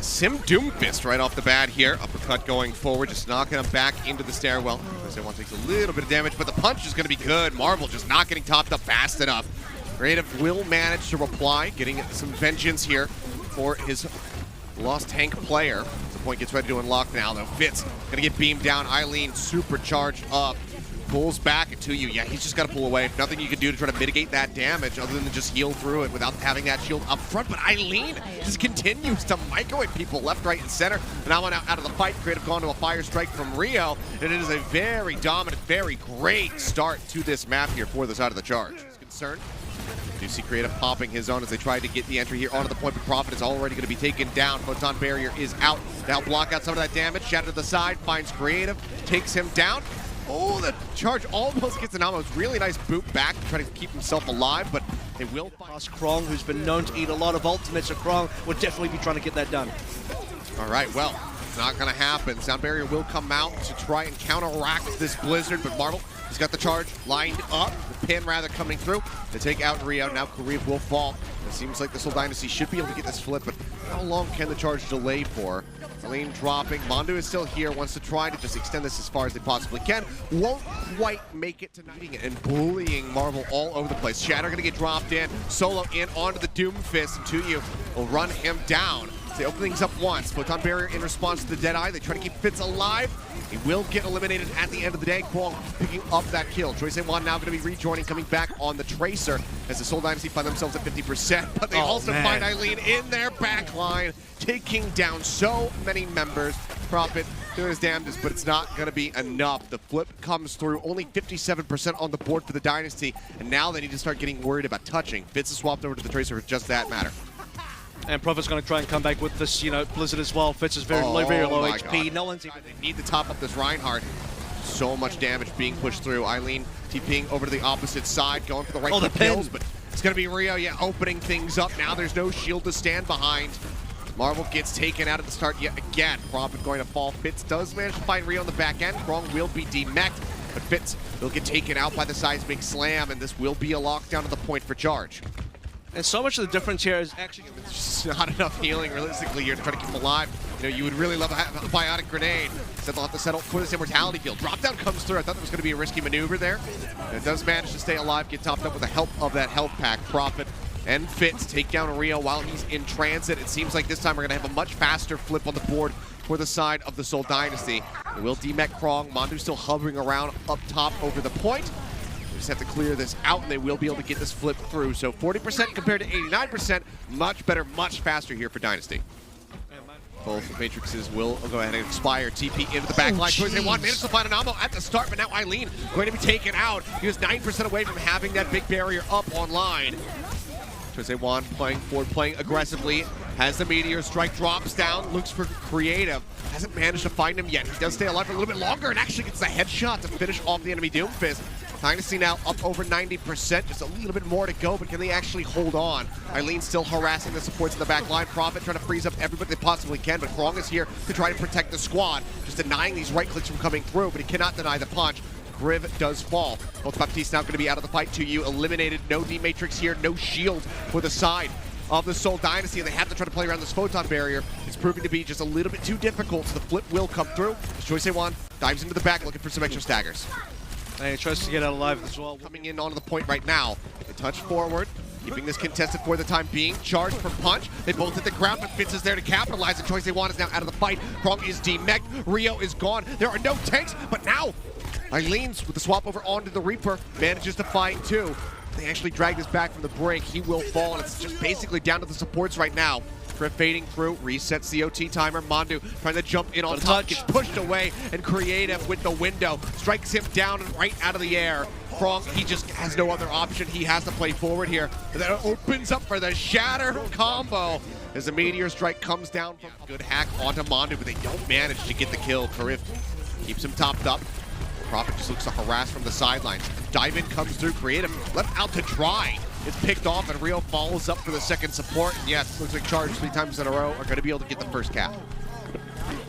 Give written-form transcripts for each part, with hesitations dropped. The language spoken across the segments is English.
Sim Doomfist right off the bat here. Uppercut going forward, just knocking him back into the stairwell. One takes a little bit of damage, but the punch is going to be good. Marvel just not getting topped up fast enough. Creative will manage to reply, getting some vengeance here for his lost tank player. The point gets ready to unlock now, though. Fitz going to get beamed down. Eileen supercharged up. Pulls back into you. Yeah, he's just got to pull away. Nothing you can do to try to mitigate that damage other than just heal through it without having that shield up front. But Eileen just continues to microwave people left, right, and center. And now out of the fight, Creative gone to a fire strike from Rio. And it is a very dominant, very great start to this map here for the side of the Charge. He's concerned. You see Creative popping his own as they try to get the entry here onto the point, but Prophet is already going to be taken down. Photon barrier is out. Now block out some of that damage. Shatter to the side, finds Creative, takes him down. Oh, the Charge almost gets an almost really nice boot back to try to keep himself alive, but they will find Krong, who's been known to eat a lot of ultimates, so Krong will definitely be trying to get that done. All right, well, it's not going to happen. Sound barrier will come out to try and counteract this blizzard, but Marvel has got the Charge lined up, the pin rather coming through to take out Rio. Now Korea will fall. It seems like the Seoul Dynasty should be able to get this flip, but how long can the Charge delay for? Eileen dropping. Mondo is still here, wants to try to just extend this as far as they possibly can. Won't quite make it tonight. And bullying Marvel all over the place. Shatter going to get dropped in. Solo in onto the Doomfist. And Tuyu will run him down. They open things up once. Photon barrier in response to the Deadeye. They try to keep Fitz alive. He will get eliminated at the end of the day. Kwong picking up that kill. Choi Se-Wan now going to be rejoining, coming back on the Tracer as the Seoul Dynasty find themselves at 50%. But they also find Eileen in their backline, taking down so many members. Prophet doing his damnedest, but it's not going to be enough. The flip comes through. Only 57% on the board for the Dynasty. And now they need to start getting worried about touching. Fitz is swapped over to the Tracer for just that matter. And Prophet's going to try and come back with this, Blizzard as well. Fitz is very low HP. God. No one's even... They need to top up this Reinhardt. So much damage being pushed through. Eileen TPing over to the opposite side, going for the right kills, but it's going to be Rio, opening things up. Now there's no shield to stand behind. Marvel gets taken out at the start yet again. Prophet going to fall. Fitz does manage to find Rio on the back end. Krong will be demeched, but Fitz will get taken out by the seismic slam, and this will be a lockdown to the point for Charge. And so much of the difference here is actually it's just not enough healing realistically here to try to keep him alive. You would really love a biotic grenade. Instead they'll have to settle for this immortality field. Drop down comes through. I thought that was going to be a risky maneuver there. And it does manage to stay alive, get topped up with the help of that health pack. Prophet and Fitz take down Rio while he's in transit. It seems like this time we're going to have a much faster flip on the board for the side of the Seoul Dynasty. They will demech Krong. Mondu still hovering around up top over the point. Just have to clear this out, and they will be able to get this flip through. So 40% compared to 89%, much better, much faster here for Dynasty. Both matrices will go ahead and expire. TP into the back line. Choi Se-Wan managed to find an ammo at the start, but now Eileen going to be taken out. He was 9% away from having that big barrier up online. Choi Se-Wan playing forward, playing aggressively. Has the meteor strike, drops down, looks for Creative. Hasn't managed to find him yet. He does stay alive for a little bit longer and actually gets the headshot to finish off the enemy Doomfist. Dynasty now up over 90%, just a little bit more to go, but can they actually hold on? Eileen still harassing the supports in the back line. Prophet trying to freeze up everybody they possibly can, but Krong is here to try to protect the squad, just denying these right clicks from coming through, but he cannot deny the punch. Griv does fall. Both Baptiste now going to be out of the fight. Tuyu eliminated. No D-Matrix here, no shield for the side of the Seoul Dynasty, and they have to try to play around this photon barrier. It's proving to be just a little bit too difficult, so the flip will come through. Choi Se-Wan dives into the back looking for some extra staggers. And he tries to get out alive as well. Coming in onto the point right now. They touch forward, keeping this contested for the time being. Charged from punch. They both hit the ground, but Fitz is there to capitalize. And Choi Se-Wan is now out of the fight. Krong is demeched. Rio is gone. There are no tanks, but now Eileen's with the swap over onto the Reaper. Manages to find two. They actually dragged us back from the brink. He will fall, and it's just basically down to the supports right now. Griff fading through, resets the OT timer. Mondu trying to jump in on top, gets pushed away, and Creative with the window strikes him down and right out of the air. Krong, he just has no other option. He has to play forward here. And that opens up for the shatter combo as the meteor strike comes down. Good hack onto Mondu, but they don't manage to get the kill. Karif keeps him topped up. Prophet just looks to harass from the sidelines. Dive in comes through. Creative left out to dry. It's picked off, and Rio follows up for the second support. And yes, looks like Charge 3 times in a row are going to be able to get the first cap.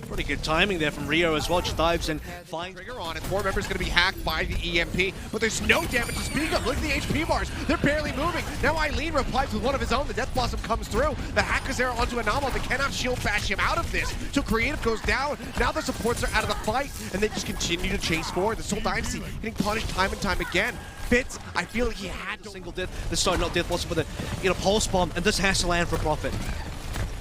Pretty good timing there from Rio as well. Just dives and finds trigger on it. 4 members going to be hacked by the EMP, but there's no damage to speak of. Look at the HP bars. They're barely moving. Now Eileen replies with one of his own. The Death Blossom comes through. The hack is there onto Anomal. They cannot shield bash him out of this. So Creative goes down. Now the supports are out of the fight, and they just continue to chase forward. The Seoul Dynasty getting punished time and time again. Fitz, I feel like he had to single death. Sorry, not Death Blossom, but a pulse bomb, and this has to land for Prophet.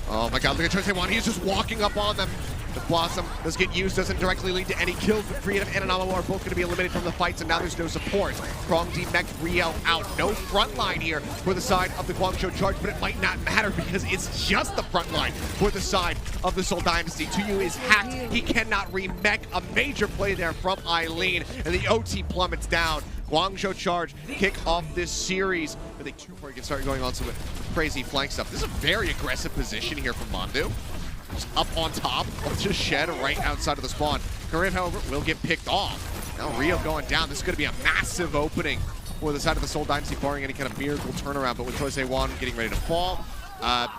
Oh my god, look at Choi-Se-Wan. He's just walking up on them. The Blossom does get used, doesn't directly lead to any kills, but Creative and Anomal are both going to be eliminated from the fights, and now there's no support. Strong D-Mech, Rio out. No front line here for the side of the Guangzhou Charge, but it might not matter because it's just the front line for the side of the Seoul Dynasty. Tuyu is hacked. He cannot remech. A major play there from Eileen, and the OT plummets down. Guangzhou Charge kick off this series. I think before he can start going on some crazy flank stuff. This is a very aggressive position here from Mandu. Just up on top of just Shed right outside of the spawn. Karev, however, will get picked off. Now Rio going down. This is going to be a massive opening for the side of the Seoul Dynasty, barring any kind of miracle turnaround. But with Choi-Se-Wan getting ready to fall,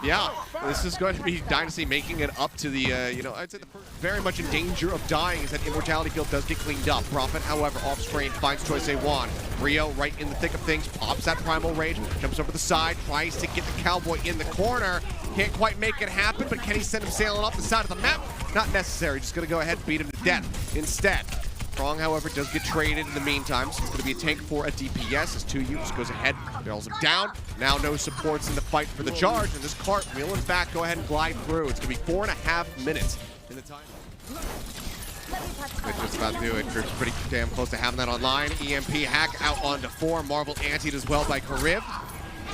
yeah, this is going to be Dynasty making it up to the, I'd say the first very much in danger of dying is that Immortality Field does get cleaned up. Prophet, however, off screen finds Choi-Se-Wan. Rio right in the thick of things, pops that Primal Rage, jumps over the side, tries to get the Cowboy in the corner. Can't quite make it happen, but can he send him sailing off the side of the map? Not necessary, just gonna go ahead and beat him to death instead. Strong, however, does get traded in the meantime, so it's going to be a tank for a DPS as Tuyu just goes ahead, barrels him down. Now no supports in the fight for the Charge, and this cart wheeling back, go ahead and glide through. It's going to be 4.5 minutes in the time. It's just about to do it. Troops pretty damn close to having that online. EMP hack out onto 4. Marvel antied as well by Kariv.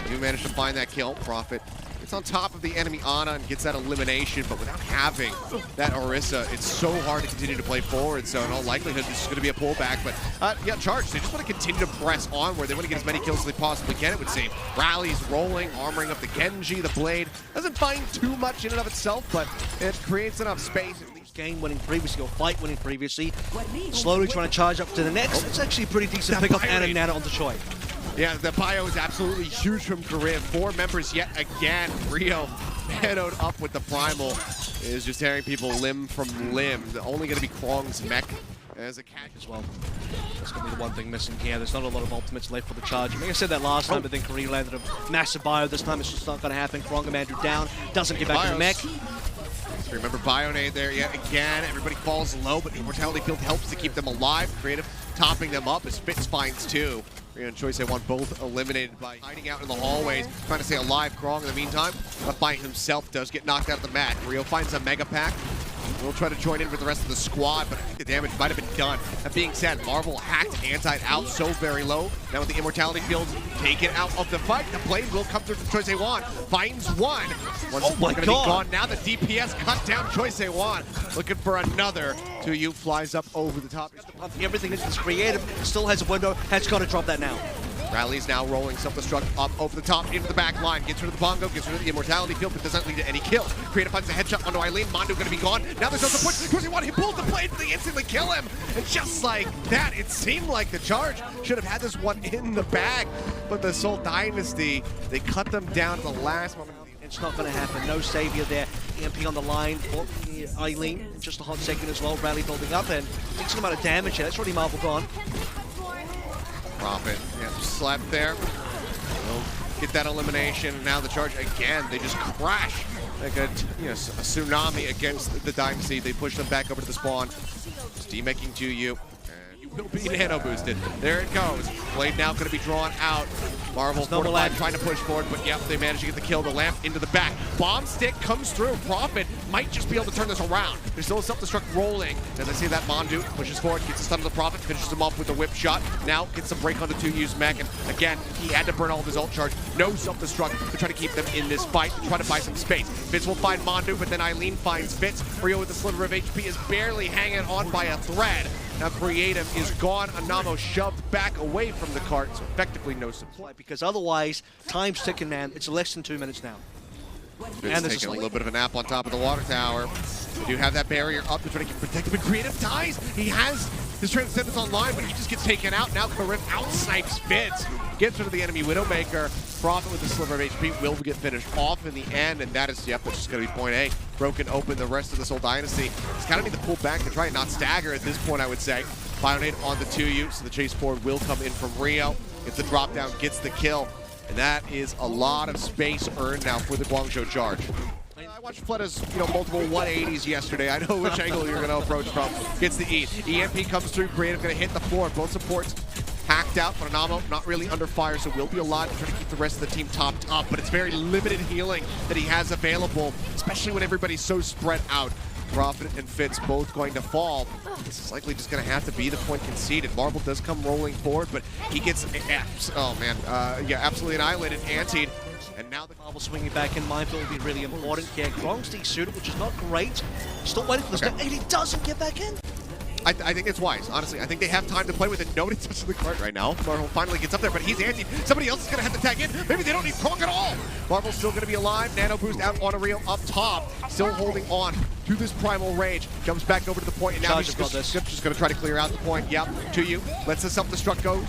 Do manage to find that kill. Prophet gets on top of the enemy Ana and gets that elimination, but without having that Orisa, it's so hard to continue to play forward. So in all likelihood, this is going to be a pullback. But yeah, Charge, they just want to continue to press onward. They want to get as many kills as they possibly can, it would seem. Rallies rolling, armoring up the Genji, the Blade. Doesn't find too much in and of itself, but it creates enough space. Game winning previously, or fight winning previously. Slowly trying to charge up to the next. It's actually a pretty decent pick up and Nana on the Choi. Yeah, the bio is absolutely huge from Kariv. 4 members yet again. Rio meadoed up with the Primal. Is just tearing people limb from limb. Only going to be Kwong's mech as a catch as well. That's going to be the one thing missing here. There's not a lot of ultimates left for the Charge. I mean, I said that last time, but then Kariv landed a massive bio. This time it's just not going to happen. Kwong and Andrew down. Doesn't get back to the mech. Remember Bionade there yet again. Everybody falls low, but the Immortality Field helps to keep them alive. Creative topping them up as Fitz finds 2. Rio and Choi-Se-Wan both eliminated by hiding out in the hallways, trying to stay alive. Krong in the meantime, left by himself, does get knocked out of the mat. Rio finds a Mega Pack. We'll try to join in with the rest of the squad, but I think the damage might have been done. That being said, Marvel hacked Anti out so very low. Now with the Immortality Field taken out of the fight, the Blade will come through to Choi-Se-Wan. Finds 1. One's going to be gone. Now the DPS cut down Choi-Se-Wan. Looking for another. Tuyu flies up over the top. Everything is Creative. Still has a window. Has got to drop that now. Rally's now rolling self-destruct up over the top into the back line. Gets rid of the bongo, gets rid of the Immortality Field, but doesn't lead to any kills. Creative finds a headshot onto Eileen. Mondo going to be gone. Now there's no support. Choi-Se-Wan, he pulls the Blade, but they instantly kill him. And just like that, it seemed like the Charge should have had this one in the bag. But the Seoul Dynasty, they cut them down at the last moment. It's not going to happen. No savior there. EMP on the line for Eileen. In just a hot second as well. Rally building up and decent amount of damage here. That's already Marvel gone. Prophet, yeah, slapped there. They'll get that elimination. And now the Charge again. They just crash like a tsunami against the Dynasty. They push them back over to the spawn. Just demaking to you. And you will be nano boosted. There it goes. Blade now going to be drawn out. Marvel fortified, trying to push forward, but yep, they managed to get the kill. The lamp into the back. Bomb stick comes through. Prophet might just be able to turn this around. There's still a self-destruct rolling. As I see that Mondu pushes forward, gets a stun to the Prophet, finishes him off with a whip shot. Now gets a break onto 2U's mech, and again, he had to burn all of his ult charge. No self-destruct to try to keep them in this fight, to try to buy some space. Fitz will find Mondu, but then Eileen finds Fitz. Rio with a sliver of HP is barely hanging on by a thread. Now Creative is gone. Anamo shoved back away from the cart, so effectively no supply. Because otherwise, time's ticking, man. It's less than 2 minutes now. And taking a little bit of a nap on top of the water tower. They do have that barrier up to try to get protected, but Creative dies. He has His Transcendence online, but he just gets taken out. Now Karif out-snipes Fitz. Gets rid of the enemy Widowmaker. Prophet with a sliver of HP will get finished off in the end, and that is, yep, that's just going to be point A. Broken open the rest of the Seoul Dynasty. He's kind of need to pull back to try and not stagger at this point, I would say. Bionade on the 2U, so the chase forward will come in from Rio. Gets the drop down, gets the kill, and that is a lot of space earned now for the Guangzhou Charge. I watched Fletta's, multiple 180s yesterday. I know which angle you're going to approach from. Gets the E. EMP comes through. Creative going to hit the floor. Both supports hacked out, but Anamo not really under fire, so will be alive to try to keep the rest of the team topped up. But it's very limited healing that he has available, especially when everybody's so spread out. Prophet and Fitz both going to fall. This is likely just going to have to be the point conceded. Marvel does come rolling forward, but he gets, absolutely annihilated, antied. And now the Marvel swinging back in minefield will be really important here. Krong's desuited, which is not great. Still waiting for this guy, and he doesn't get back in. I think it's wise, honestly. I think they have time to play with it. Nobody touches the cart right now. Marvel finally gets up there, but he's anti. Somebody else is going to have to tag in. Maybe they don't need Krong at all. Marvel's still going to be alive. Nano boost out on a Rio up top. Still holding on to this primal rage. Jumps back over to the point, and now he's just going to try to clear out the point. Yep, 2U. Lets the self-destruct go.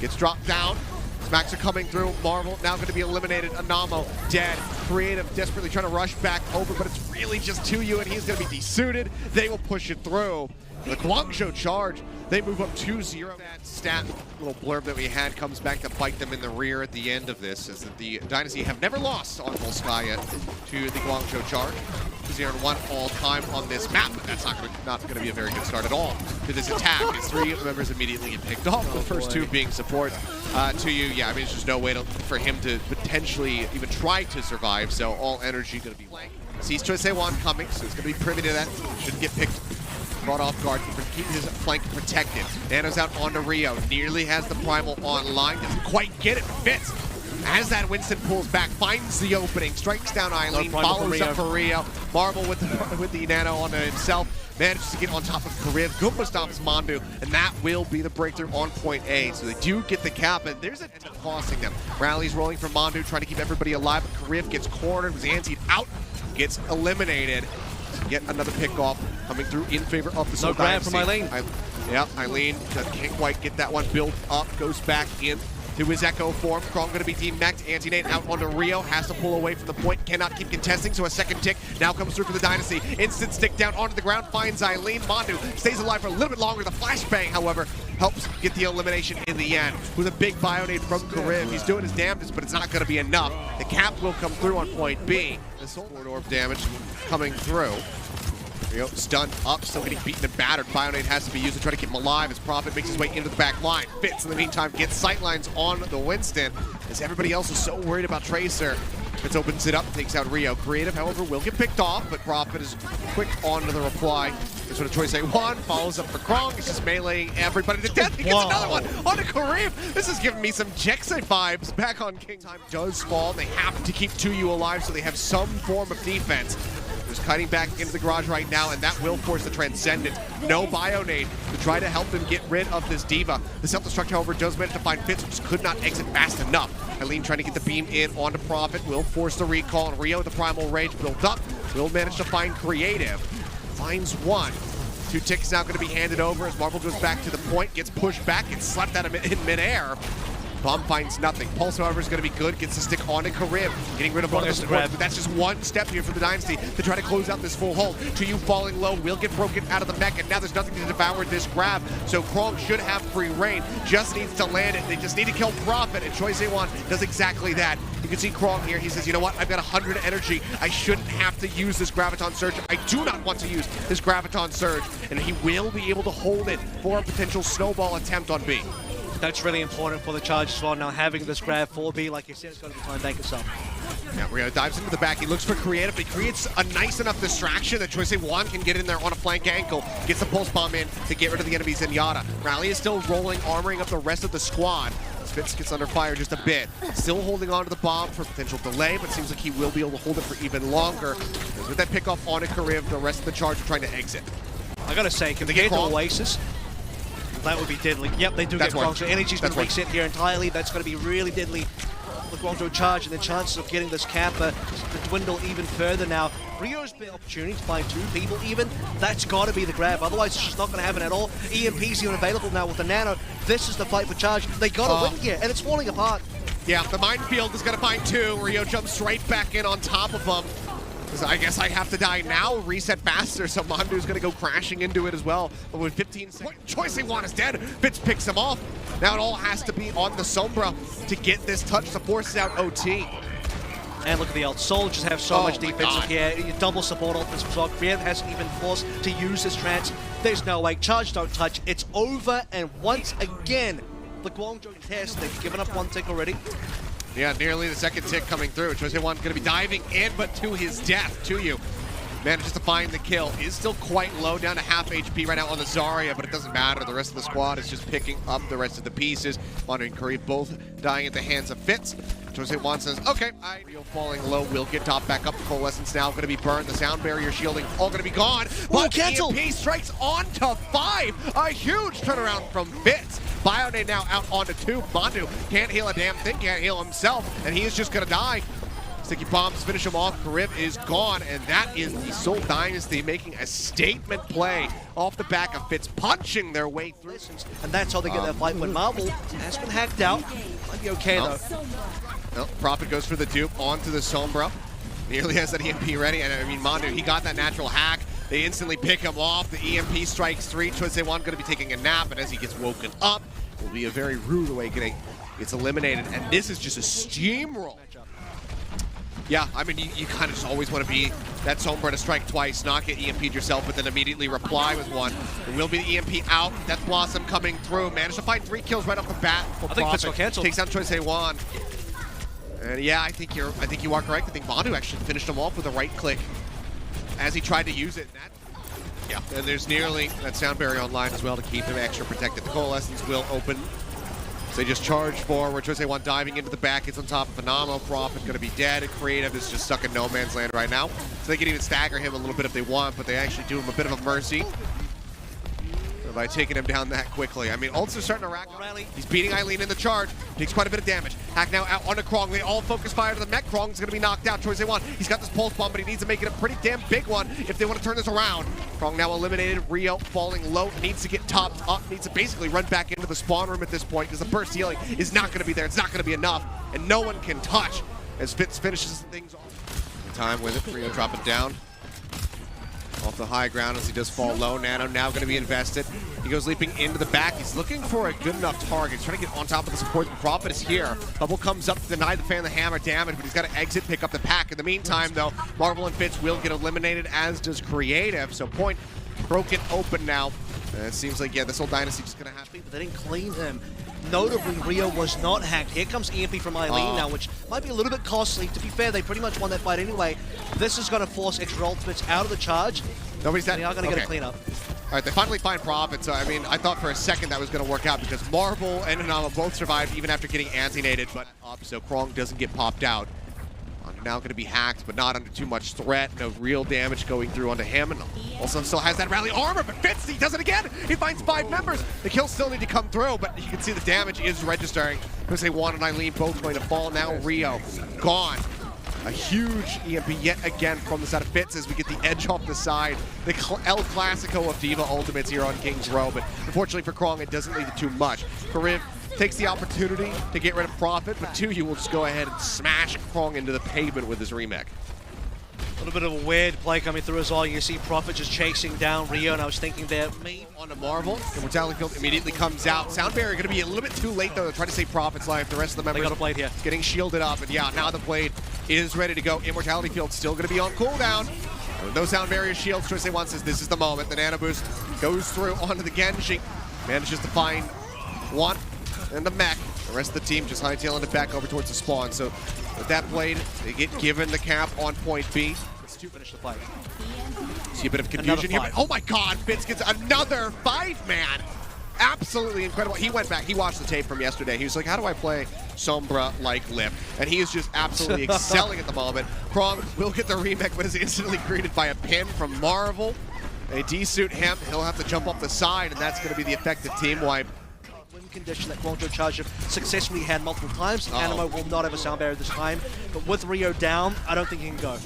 Gets dropped down. Smacks are coming through. Marvel now going to be eliminated. Anamo dead. Creative desperately trying to rush back over, but it's really just 2U, and he's going to be desuited. They will push it through. The Guangzhou Charge, they move up 2-0. That stat little blurb that we had comes back to bite them in the rear at the end of this, as the Dynasty have never lost on Volskaya to the Guangzhou Charge. 0-1 all time on this map, but that's not going to be a very good start at all to this attack. As 3 members immediately get picked off, the first 2 being support. 2U, yeah, I mean, it's just no way for him to potentially even try to survive, so all energy going to be blank. Sees Choisewan coming, so he's going to be privy to that. Shouldn't get picked. Brought off guard to keep his flank protected. Nano's out onto Rio. Nearly has the primal online. Doesn't quite get it. Fitz. As that Winston pulls back, finds the opening, strikes down Eileen, follows up for Rio. Marvel with the Nano onto himself. Manages to get on top of Kariv. Goomba stops Mandu, and that will be the breakthrough on point A. So they do get the cap, and there's a costing them. Rally's rolling for Mandu, trying to keep everybody alive, but Kariv gets cornered, was antied out, gets eliminated. Yet another pickoff coming through in favor of the Seoul Dynasty. No grab from Eileen. Yep, Eileen can't quite get that one built up. Goes back in to his Echo form. Krong going to be demeched. Anti-Nate out onto Rio. Has to pull away from the point. Cannot keep contesting, so a second tick now comes through for the Dynasty. Instant stick down onto the ground. Finds Eileen. Mandu stays alive for a little bit longer. The flashbang, however, helps get the elimination in the end. With a big Bionade from Kariv. He's doing his damnedest, but it's not going to be enough. The cap will come through on point B. The Sword Orb damage coming through. Stunned up, still getting beaten and battered. Bionade has to be used to try to keep him alive as Prophet makes his way into the back line. Fitz, in the meantime, gets sightlines on the Winston as everybody else is so worried about Tracer. Fitz opens it up, takes out Rio. Creative, however, will get picked off, but Prophet is quick onto the reply. This one, Choice A1 follows up for Krong. He's just meleeing everybody to death. He gets another one onto Kariv. This is giving me some Jexay vibes back on King. Time does fall. They have to keep 2U alive so they have some form of defense. Just cutting back into the garage right now, and that will force the Transcendent. No Bionade to try to help them get rid of this Diva. The self-destruct, however, does manage to find Fitz, who just could not exit fast enough. Eileen trying to get the beam in onto Prophet, will force the recall, and Rio, the Primal Rage built up, will manage to find Creative. Finds one. 2 ticks now going to be handed over as Marvel goes back to the point, gets pushed back, gets slapped out of in midair. Bomb finds nothing. Pulse, however, is going to be good. Gets the stick onto Kariv. Getting rid of one of the supports, but that's just one step here for the Dynasty to try to close out this full hold. 2U falling low will get broken out of the mech, and now there's nothing to devour this grab. So Krong should have free reign. Just needs to land it. They just need to kill Prophet, and Choi Se-won does exactly that. You can see Krong here. He says, you know what? I've got 100 energy. I shouldn't have to use this Graviton Surge. I do not want to use this Graviton Surge, and he will be able to hold it for a potential snowball attempt on B. That's really important for the Charge as well. Now having this grab 4B, like you said, it's going to be time back itself. Yeah, Rio dives into the back. He looks for Creative. He creates a nice enough distraction that Choi Se-won can get in there on a flank ankle. Gets the pulse bomb in to get rid of the enemy Zenyatta. Rally is still rolling, armoring up the rest of the squad. Spitz gets under fire just a bit. Still holding on to the bomb for potential delay, but seems like he will be able to hold it for even longer. With that pickoff on a Kariv, the rest of the Charge are trying to exit. I gotta say, can they get the Oasis? That would be deadly. Yep, they do get Krong, so energy's been reset here entirely. That's going to be really deadly the Guangzhou Charge, and the chances of getting this camper to dwindle even further now. Rio's been opportunity to find 2 people even. That's got to be the grab, otherwise it's just not going to happen at all. EMP's even available now with the Nano. This is the fight for Charge. They got to win here, and it's falling apart. Yeah, the minefield is going to find 2. Rio jumps right back in on top of them. I guess I have to die now, reset faster, so Mandu's going to go crashing into it as well. But with 15 seconds, Choice they want is dead. Fitz picks him off. Now it all has to be on the Sombra to get this touch to force out OT. And look at the ult. Soldiers have so much defensive here. You double support ultimates as well. Kriev hasn't even forced to use this trance. There's no way. Charge don't touch. It's over, and once again, the Guangzhou test. They've given up 1 tick already. Yeah, nearly the 2nd tick coming through. Choice they want going to be diving in, but to his death, to you. Manages to find the kill. Is still quite low, down to half HP right now on the Zarya, but it doesn't matter. The rest of the squad is just picking up the rest of the pieces. Mandu and Curry both dying at the hands of Fitz. Choice One says, okay, Rio falling low, will get topped back up. The Coalescence now going to be burned. The sound barrier shielding all going to be gone. But EMP strikes onto 5. A huge turnaround from Fitz. Bionade now out onto 2. Mandu can't heal a damn thing, can't heal himself, and he is just going to die. Sticky bombs finish him off. Karib is gone, and that is the Seoul Dynasty making a statement play off the back of Fitz, punching their way through. And that's how they get that fight when Marvel has been hacked out. Might be okay, though. No, Prophet goes for the dupe onto the Sombra. Nearly has that EMP ready, and I mean, Mandu, he got that natural hack. They instantly pick him off. The EMP strikes 3. Choice One going to be taking a nap, and as he gets woken up, will be a very rude awakening. Gets eliminated, and this is just a steamroll. Yeah, I mean, you kind of just always want to be that Sombra to strike twice, not get EMP'd yourself, but then immediately reply with 1. It will be the EMP out. Death Blossom coming through. Managed to find 3 kills right off the bat. I think Fitz will cancel. Takes down Choice One. And yeah, I think you are correct. I think Mandu actually finished him off with a right click as he tried to use it. Yeah, and there's nearly that sound barrier online as well to keep him extra protected. The Coalescence will open. So they just charge forward. Choice One diving into the back. It's on top of Phenomenal. Prophet going to be dead. Creative is just stuck in no man's land right now. So they can even stagger him a little bit if they want, but they actually do him a bit of a mercy by taking him down that quickly. I mean, ults are starting to rack up. He's beating Eileen in the charge. Takes quite a bit of damage. Hack now out onto Krong. They all focus fire to the mech. Krong's going to be knocked out. Choice One. He's got this pulse bomb, but he needs to make it a pretty damn big one if they want to turn this around. Krong now eliminated. Rio falling low. Needs to get topped up. Needs to basically run back into the spawn room at this point because the burst healing is not going to be there. It's not going to be enough, and no one can touch as Fitz finishes things off. Time with it. Rio dropping down off the high ground as he does fall low. Nano now going to be invested. He goes leaping into the back. He's looking for a good enough target. He's trying to get on top of the support. The Prophet is here. Bubble comes up to deny the fan the hammer damage, but he's got to exit, pick up the pack. In the meantime, though, Marvel and Fitz will get eliminated, as does Creative. So point broken open now. It seems like, yeah, this whole Dynasty is going to happen. But they didn't clean him. Notably, Rio was not hacked. Here comes EMP from Eileen now, which might be a little bit costly. To be fair, they pretty much won that fight anyway. This is going to force extra ultimates out of the charge. Nobody's dead. They are going to get a cleanup. All right, they finally find Prophet. So, I mean, I thought for a second that was going to work out because Marvel and Anama both survived even after getting anti-nated, but up, so Krong doesn't get popped out. Now going to be hacked, but not under too much threat. No real damage going through onto him, and also still has that rally armor, but Fitz, he does it again! He finds 5 members! The kills still need to come through, but you can see the damage is registering. Because they wanted Eileen both going to fall. Now Rio, gone. A huge EMP yet again from the side of Fitz as we get the edge off the side. The El Clasico of Diva ultimates here on King's Row, but unfortunately for Krong, it doesn't lead to too much. Karib takes the opportunity to get rid of Prophet, but you will just go ahead and smash Krong into the pavement with his remake. A little bit of a weird play coming through as well. You see Prophet just chasing down Rio, and I was thinking there maybe on the Marvel. The Mortality Field immediately comes out. Sound Barrier going to be a little bit too late, though, to try to save Prophet's life. The rest of the members got a blade here. Getting shielded up, and yeah, now the blade is ready to go. Immortality Field still going to be on cooldown. With no Sound Barrier shields, Choice One says this is the moment. The Nano Boost goes through onto the Genji. Manages to find 1 and the mech. The rest of the team just hightailing it back over towards the spawn. So with that blade, they get given the cap on point B. To finish the fight. See a bit of confusion here, but oh my god, Fitz gets another 5-man. Absolutely incredible. He went back, he watched the tape from yesterday. He was like, how do I play Sombra like Lip? And he is just absolutely excelling at the moment. Krong will get the remake, but is instantly greeted by a pin from Marvel. They de-suit him, he'll have to jump off the side, and that's going to be the effective team wipe. condition that Guangzhou Charge have successfully had multiple times. Animo will not have a sound barrier this time, but with Rio down, I don't think he can go.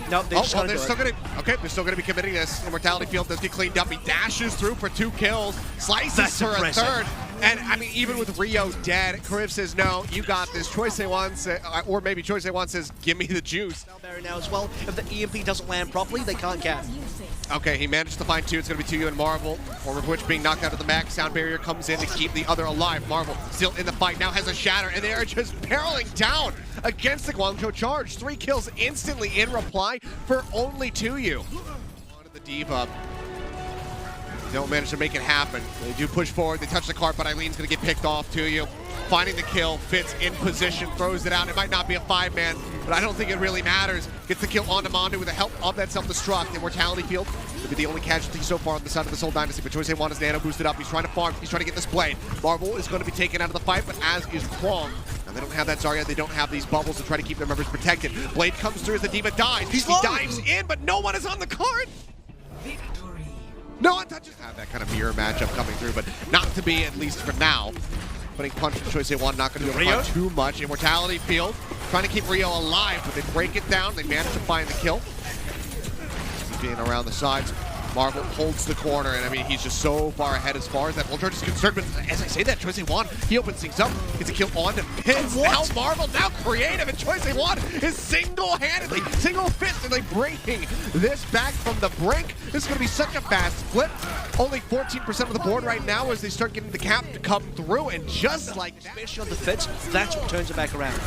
No, they're just they're still gonna be committing this. Immortality Field does get cleaned up. He dashes through for 2 kills, slices for a third. And I mean, even with Rio dead, Kariv says, no, you got this. Choice A1, or maybe Choice A1 says, give me the juice. Sound barrier now as well. If the EMP doesn't land properly, they can't cap. Okay, he managed to find 2. It's going to be 2U and Marvel. Former of which being knocked out of the max. Sound barrier comes in to keep the other alive. Marvel still in the fight. Now has a shatter, and they are just barreling down against the Guangzhou Charge. 3 kills instantly in reply for only 2U. Wanted the diva. Don't manage to make it happen. They do push forward. They touch the cart, but Eileen's going to get picked off. 2U finding the kill, Fitz in position, throws it out. It might not be a 5-man, but I don't think it really matters. Gets the kill onto Mandu with the help of that self-destruct. Immortality Field will be the only casualty so far on the side of the Seoul Dynasty, but Choice A1 is nano boosted up. He's trying to farm. He's trying to get this blade. Marvel is going to be taken out of the fight, but as is Kwong. Now they don't have that Zarya. They don't have these bubbles to try to keep their members protected. Blade comes through as the Diva dies. He dives in, but no one is on the card. No one touches. Have that kind of mirror matchup coming through, but not to be, at least for now. Putting punch from Choice A1, not going to be able to find too much. Immortality Field trying to keep Rio alive, but they break it down. They manage to find the kill. Being around the sides. Marvel holds the corner, and I mean, he's just so far ahead as far as that Ultra is concerned. But as I say that, Choice A1, he opens things up. Gets a kill on to Fitz. Now Marvel, now creative, and Choice A1 is single-handedly, single-fistedly breaking this back from the brink. This is going to be such a fast flip. Only 14% of the board right now as they start getting the cap to come through, and just like that, especially on the Fitz, that's what turns it back around.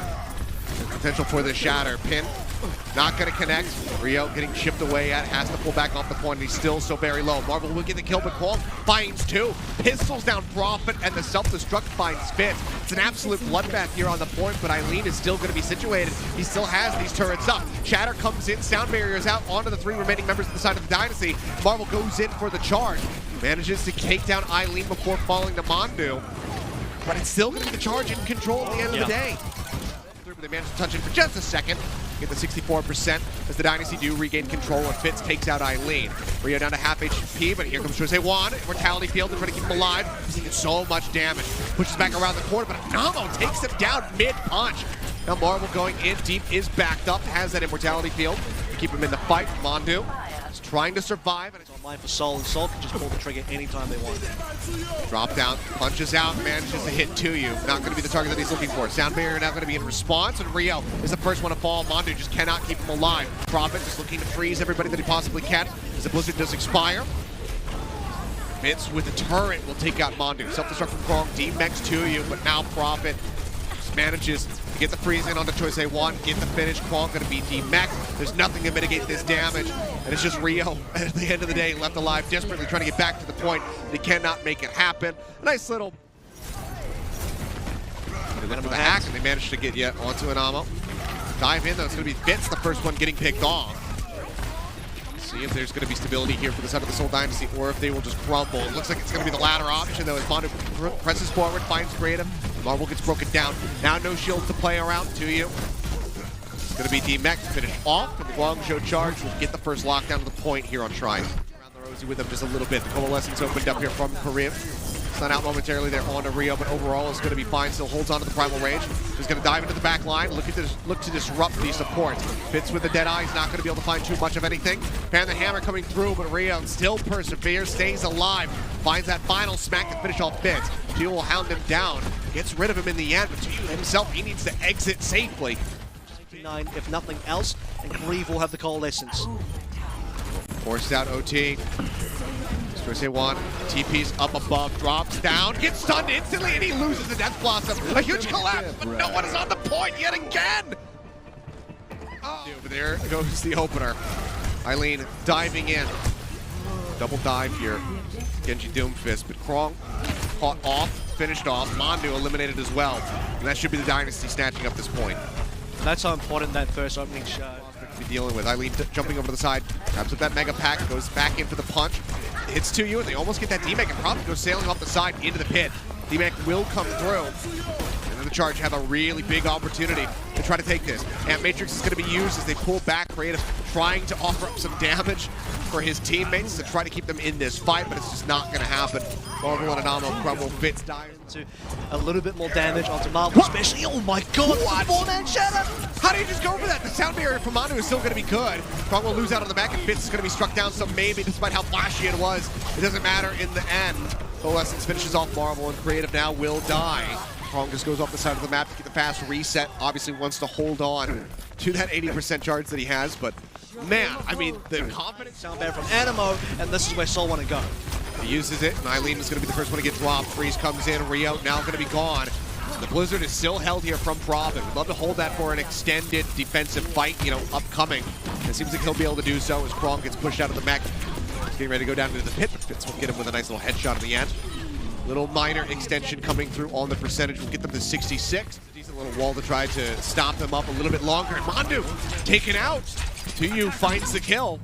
Potential for the shatter. Pin not going to connect. Rio getting chipped away at, has to pull back off the point. He's still so very low. Marvel will get the kill, but Kwong finds 2. Pistols down Prophet, and the self-destruct finds Fitz. It's an absolute bloodbath here on the point, but Eileen is still going to be situated. He still has these turrets up. Shatter comes in, sound barriers out onto the 3 remaining members of the side of the Dynasty. Marvel goes in for the charge. Manages to take down Eileen before falling to Mandu. But it's still going to be the charge in control at the end of the day. They manage to touch it for just a second. Get the 64% as the Dynasty do regain control, and Fitz takes out Eileen. Rio down to half HP, but here comes Choice A1. Immortality Field to try to keep him alive. He's taking so much damage. Pushes back around the corner, but Namo takes him down mid-punch. Now Marvel going in deep, is backed up, has that Immortality Field to keep him in the fight. Mandu is trying to survive, and it's online for Soul, and Soul can just pull the trigger anytime they want. Drop down, punches out, manages to hit 2U. Not going to be the target that he's looking for. Sound barrier now going to be in response, and Rio is the first one to fall. Mandu just cannot keep him alive. Prophet just looking to freeze everybody that he possibly can as the blizzard does expire. Fitz with the turret will take out Mandu. Self-destruct from Kwong, D-Mex 2U, but now Prophet just manages to get the freeze in onto Choice A1, get the finish. Kwong going to be D-Mex. There's nothing to mitigate this damage, and it's just Rio at the end of the day left alive, desperately trying to get back to the point. They cannot make it happen. A nice little for the hack, and they managed to get yet onto an ammo. Dive in though, it's going to be Fitz, the first one getting picked off. See if there's going to be stability here for the side of the Seoul Dynasty, or if they will just crumble. It looks like it's going to be the latter option though, as Mandu presses forward, finds creative. Marvel gets broken down. Now no shields to play around. 2U. It's going to be D-Mex finish off, and the Guangzhou Charge will get the first lockdown to the point here on Shrine. Around the Rosie with them just a little bit. The coalescence opened up here from Kariv. Sun out momentarily there onto Rio, but overall is going to be fine. Still holds on to the primal range. He's going to dive into the back line. Look to disrupt these supports. Fitz with the dead eye. He's not going to be able to find too much of anything. Fan the hammer coming through, but Rio still perseveres, stays alive. Finds that final smack to finish off Fitz. Gio will hound him down. Gets rid of him in the end, but Gio himself, he needs to exit safely. 99, if nothing else, and Grieve will have the coalescence. Forced out OT. Choice A1, TP's up above, drops down, gets stunned instantly, and he loses the Death Blossom. A huge collapse, but no one is on the point yet again! Oh. Over there goes the opener. Eileen diving in. Double dive here. Genji Doomfist, but Krong caught off, finished off. Mandu eliminated as well. And that should be the Dynasty snatching up this point. That's how important that first opening shot to be dealing with. Eileen jumping over to the side, grabs up that Mega Pack, goes back in for the punch. Hits 2U, and they almost get that D-Mech, and Prophet goes sailing off the side into the pit. D-Mech will come through. And the Charge have a really big opportunity to try to take this. And Matrix is going to be used as they pull back. Creative trying to offer up some damage for his teammates to try to keep them in this fight, but it's just not going to happen. Marvel and Anamo crumble, Fitz dies into a little bit more damage onto Marvel, especially. Oh my god, what? 4-man shatter! How do you just go for that? The sound barrier from Manu is still going to be good. Krong will lose out on the back, and Fitz is going to be struck down, so maybe, despite how flashy it was, it doesn't matter in the end. Coalescence finishes off Marvel, and Creative now will die. Krong just goes off the side of the map to get the fast reset. Obviously wants to hold on to that 80% charge that he has, but man, I mean, the confidence. Sound barrier from Animo, and this is where Seoul want to go. He uses it, and Eileen is going to be the first one to get dropped. Freeze comes in, Rio now going to be gone. The Blizzard is still held here from Provid. We'd love to hold that for an extended defensive fight, you know, upcoming. It seems like he'll be able to do so as Krong gets pushed out of the mech. He's getting ready to go down into the pit, but Fitz will get him with a nice little headshot in the end. Little minor extension coming through on the percentage will get them to 66. Decent little wall to try to stop them up a little bit longer. And Mandu taken out. TU finds the kill.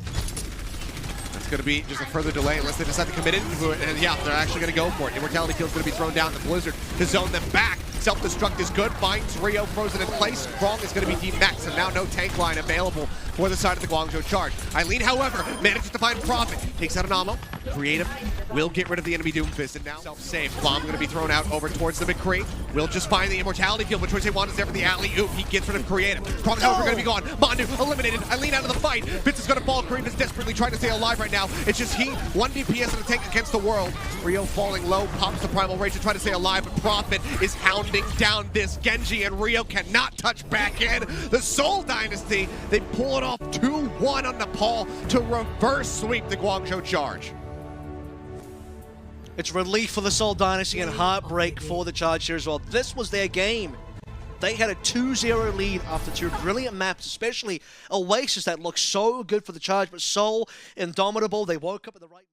That's going to be just a further delay unless they decide to commit into it. And yeah, they're actually going to go for it. Immortality Field's going to be thrown down. The Blizzard to zone them back. Self-destruct is good. Finds Rio frozen in place. Krong is going to be demaxed, and now no tank line available for the side of the Guangzhou Charge. Eileen, however, manages to find Profit. Takes out an Amo. Creative will get rid of the enemy Doomfist, and now self-save. Bomb going to be thrown out over towards the McCree. Will just find the Immortality Field, which they want is there for the alley-oop. He gets rid of Creative. Krong, however, going to be gone. Mandu eliminated. Eileen out of the fight. Fitz is going to fall. Kareem is desperately trying to stay alive right now. It's just he, 1 DPS in a tank against the world. Rio falling low, pops the Primal Rage to try to stay alive, but Profit is hounding down this Genji, and Rio cannot touch back in. The Seoul Dynasty, they pull it off 2-1 on Nepal to reverse sweep the Guangzhou Charge. It's relief for the Seoul Dynasty and heartbreak for the Charge here as well. This was their game. They had a 2-0 lead after 2 brilliant maps, especially Oasis that looked so good for the Charge, but Seoul, indomitable, they woke up at the right